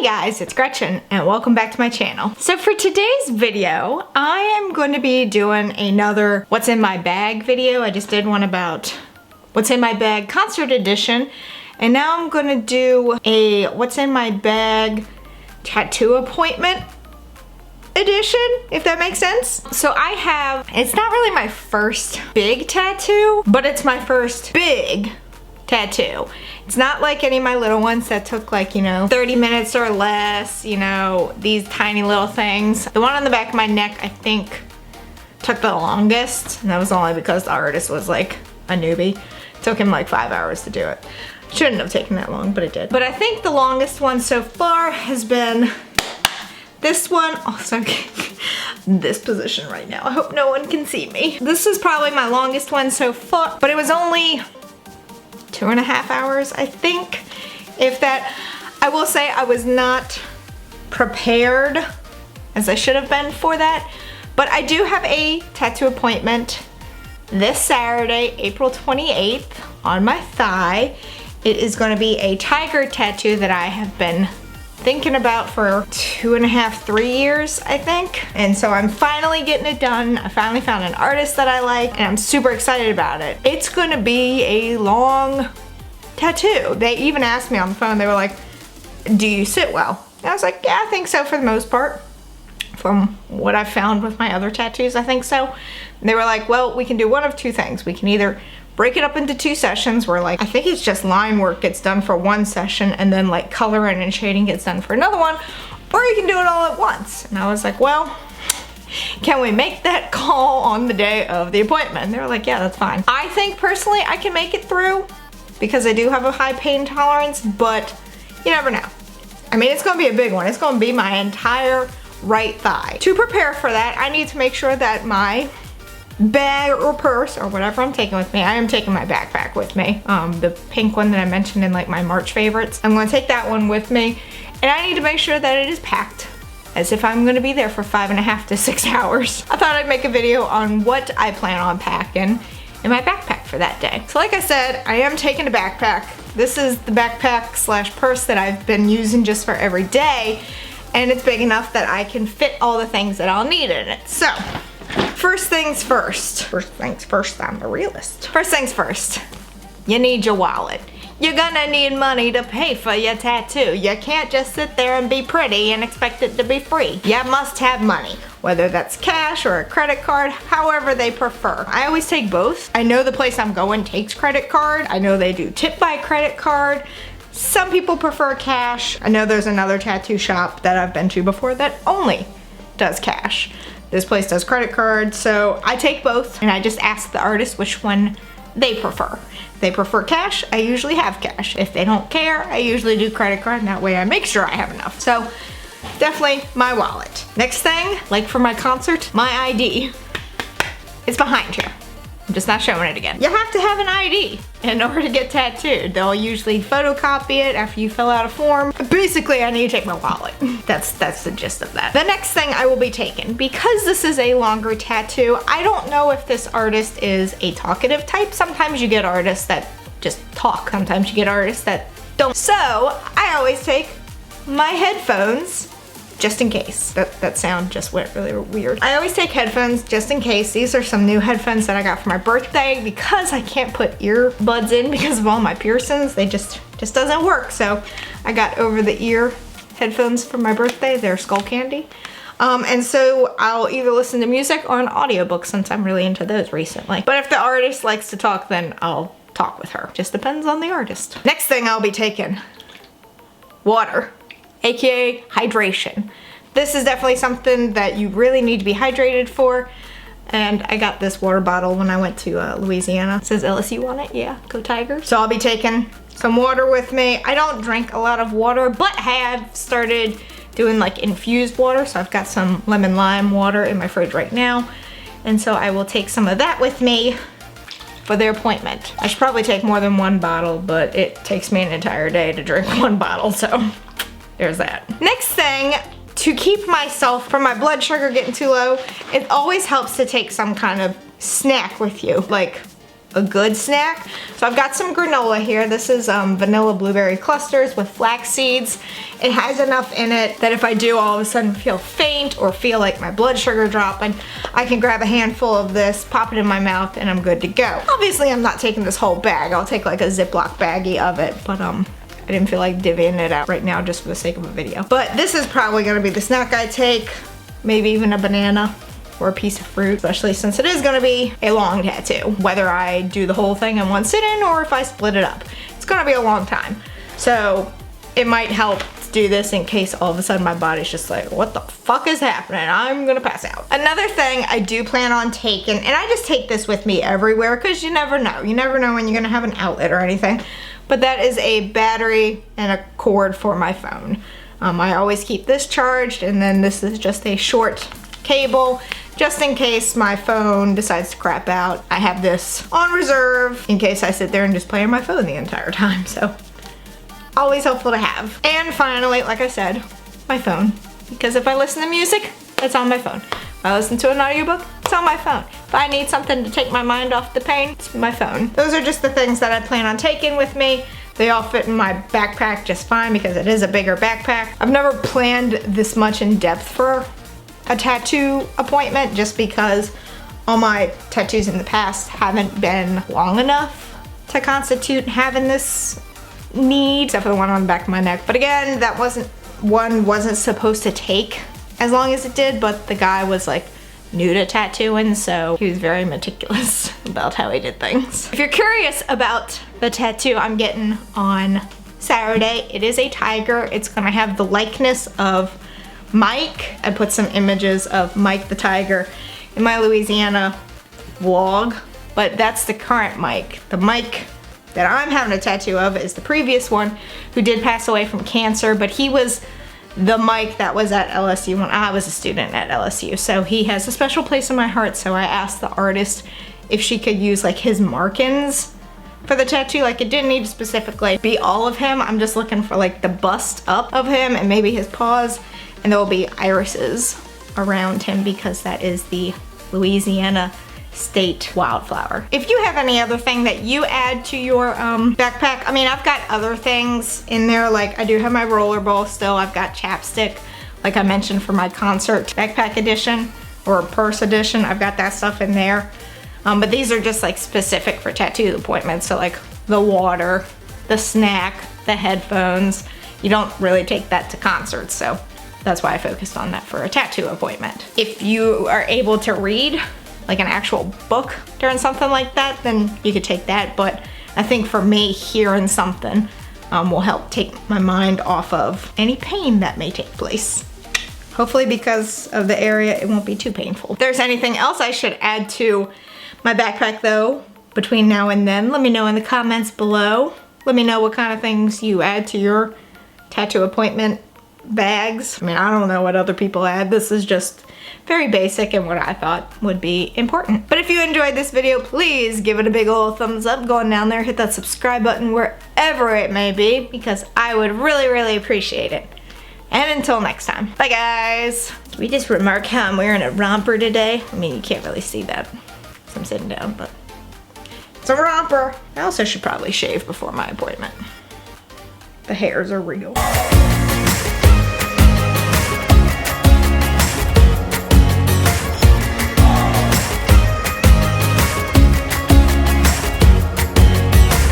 Hey guys, it's Gretchen and welcome back to my channel. So for today's video, I am going to be doing another what's in my bag video. I just did one about what's in my bag concert edition, and now I'm going to do a what's in my bag tattoo appointment edition, if that makes sense. So I have, it's not really my first big tattoo, but it's my first big tattoo. It's not like any of my little ones that took like, 30 minutes or less, these tiny little things. The one on the back of my neck, I think, took the longest, and that was only because the artist was like a newbie. It took him like 5 hours to do it. Shouldn't have taken that long, but it did. But I think the longest one so far has been this one. Also, this position right now. I hope no one can see me. This is probably my longest one so far, but it was only 2.5 hours, I think, if that. I will say I was not prepared as I should have been for that, but I do have a tattoo appointment this Saturday, April 28th, on my thigh. It is going to be a tiger tattoo that I have been thinking about for 2.5, 3 years, I think. And so I'm finally getting it done. I finally found an artist that I like, and I'm super excited about it. It's gonna be a long tattoo. They even asked me on the phone, they were like, do you sit well? And I was like, yeah, I think so for the most part. From what I've found with my other tattoos, I think so. And they were like, well, we can do one of two things. We can either break it up into 2 sessions where, like, I think it's just line work gets done for 1 session and then like coloring and shading gets done for another one, or you can do it all at once. And I was like, well, can we make that call on the day of the appointment? And they were like, yeah, that's fine. I think personally I can make it through because I do have a high pain tolerance, but you never know. I mean, it's gonna be a big one. It's gonna be my entire right thigh. To prepare for that, I need to make sure that my bag or purse or whatever I'm taking with me, I am taking my backpack with me, the pink one that I mentioned in like my March favorites. I'm going to take that one with me, and I need to make sure that it is packed as if I'm going to be there for 5.5 to 6 hours. I thought I'd make a video on what I plan on packing in my backpack for that day. So like I said, I am taking a backpack. This is the backpack slash purse that I've been using just for every day, and it's big enough that I can fit all the things that I'll need in it. So first things first. First things first, I'm a realist. First things first, you need your wallet. You're gonna need money to pay for your tattoo. You can't just sit there and be pretty and expect it to be free. You must have money, whether that's cash or a credit card, however they prefer. I always take both. I know the place I'm going takes credit card. I know they do tip by credit card. Some people prefer cash. I know there's another tattoo shop that I've been to before that only does cash. This place does credit card, so I take both, and I just ask the artist which one they prefer. If they prefer cash, I usually have cash. If they don't care, I usually do credit card, and that way I make sure I have enough. So definitely my wallet. Next thing, like for my concert, my ID. It's behind here. I'm just not showing it again. You have to have an ID in order to get tattooed. They'll usually photocopy it after you fill out a form. Basically, I need to take my wallet. That's the gist of that. The next thing I will be taking, because this is a longer tattoo, I don't know if this artist is a talkative type. Sometimes you get artists that just talk. Sometimes you get artists that don't. So I always take my headphones just in case. That sound just went really weird. I always take headphones just in case. These are some new headphones that I got for my birthday because I can't put earbuds in because of all my piercings. They just doesn't work. So I got over the ear headphones for my birthday. They're Skull Candy. And so I'll either listen to music or an audiobook since I'm really into those recently. But if the artist likes to talk, then I'll talk with her. Just depends on the artist. Next thing I'll be taking, water. AKA hydration. This is definitely something that you really need to be hydrated for, and I got this water bottle when I went to Louisiana. It says LSU on it, yeah, go Tigers. So I'll be taking some water with me. I don't drink a lot of water, but have started doing like infused water, so I've got some lemon lime water in my fridge right now, and so I will take some of that with me for the appointment. I should probably take more than 1 bottle, but it takes me an entire day to drink 1 bottle, so there's that. Next thing, to keep myself from my blood sugar getting too low, it always helps to take some kind of snack with you, like a good snack. So I've got some granola here. This is vanilla blueberry clusters with flax seeds. It has enough in it that if I do all of a sudden feel faint or feel like my blood sugar dropping, I can grab a handful of this, pop it in my mouth, and I'm good to go. Obviously, I'm not taking this whole bag. I'll take like a Ziploc baggie of it, but I didn't feel like divvying it out right now just for the sake of a video. But this is probably gonna be the snack I take, maybe even a banana or a piece of fruit, especially since it is gonna be a long tattoo. Whether I do the whole thing in one sit-in or if I split it up. It's gonna be a long time. So it might help to do this in case all of a sudden my body's just like, what the fuck is happening? I'm gonna pass out. Another thing I do plan on taking, and I just take this with me everywhere because you never know. You never know when you're gonna have an outlet or anything. But that is a battery and a cord for my phone. I always keep this charged, and then this is just a short cable just in case my phone decides to crap out. I have this on reserve in case I sit there and just play on my phone the entire time. So always helpful to have. And finally, like I said, my phone, because if I listen to music, it's on my phone. If I listen to an audiobook, it's on my phone. If I need something to take my mind off the pain, it's my phone. Those are just the things that I plan on taking with me. They all fit in my backpack just fine because it is a bigger backpack. I've never planned this much in depth for a tattoo appointment just because all my tattoos in the past haven't been long enough to constitute having this need, except for the one on the back of my neck. But again, that wasn't supposed to take as long as it did, but the guy was like new to tattooing, so he was very meticulous about how he did things. If you're curious about the tattoo I'm getting on Saturday, it is a tiger. It's gonna have the likeness of Mike. I put some images of Mike the tiger in my Louisiana vlog, but that's the current Mike. The Mike that I'm having a tattoo of is the previous one who did pass away from cancer, but he was the Mike that was at LSU when I was a student at LSU. So he has a special place in my heart, so I asked the artist if she could use like his markings for the tattoo. Like, it didn't need to specifically be all of him. I'm just looking for like the bust up of him and maybe his paws, and there will be irises around him because that is the Louisiana state wildflower. If you have any other thing that you add to your backpack, I mean, I've got other things in there. Like, I do have my rollerball still. I've got chapstick, like I mentioned, for my concert backpack edition or purse edition. I've got that stuff in there. But these are just like specific for tattoo appointments. So like the water, the snack, the headphones. You don't really take that to concerts, so that's why I focused on that for a tattoo appointment. If you are able to read like an actual book during something like that, then you could take that. But I think for me, hearing something will help take my mind off of any pain that may take place. Hopefully, because of the area, it won't be too painful. If there's anything else I should add to my backpack though, between now and then, let me know in the comments below. Let me know what kind of things you add to your tattoo appointment bags. I mean, I don't know what other people add. This is just very basic and what I thought would be important. But if you enjoyed this video, please give it a big old thumbs up. Go on down there, hit that subscribe button wherever it may be, because I would really, really appreciate it. And until next time, bye guys. Can we just remark how I'm wearing a romper today? I mean, you can't really see that, so I'm sitting down, but it's a romper. I also should probably shave before my appointment. The hairs are real.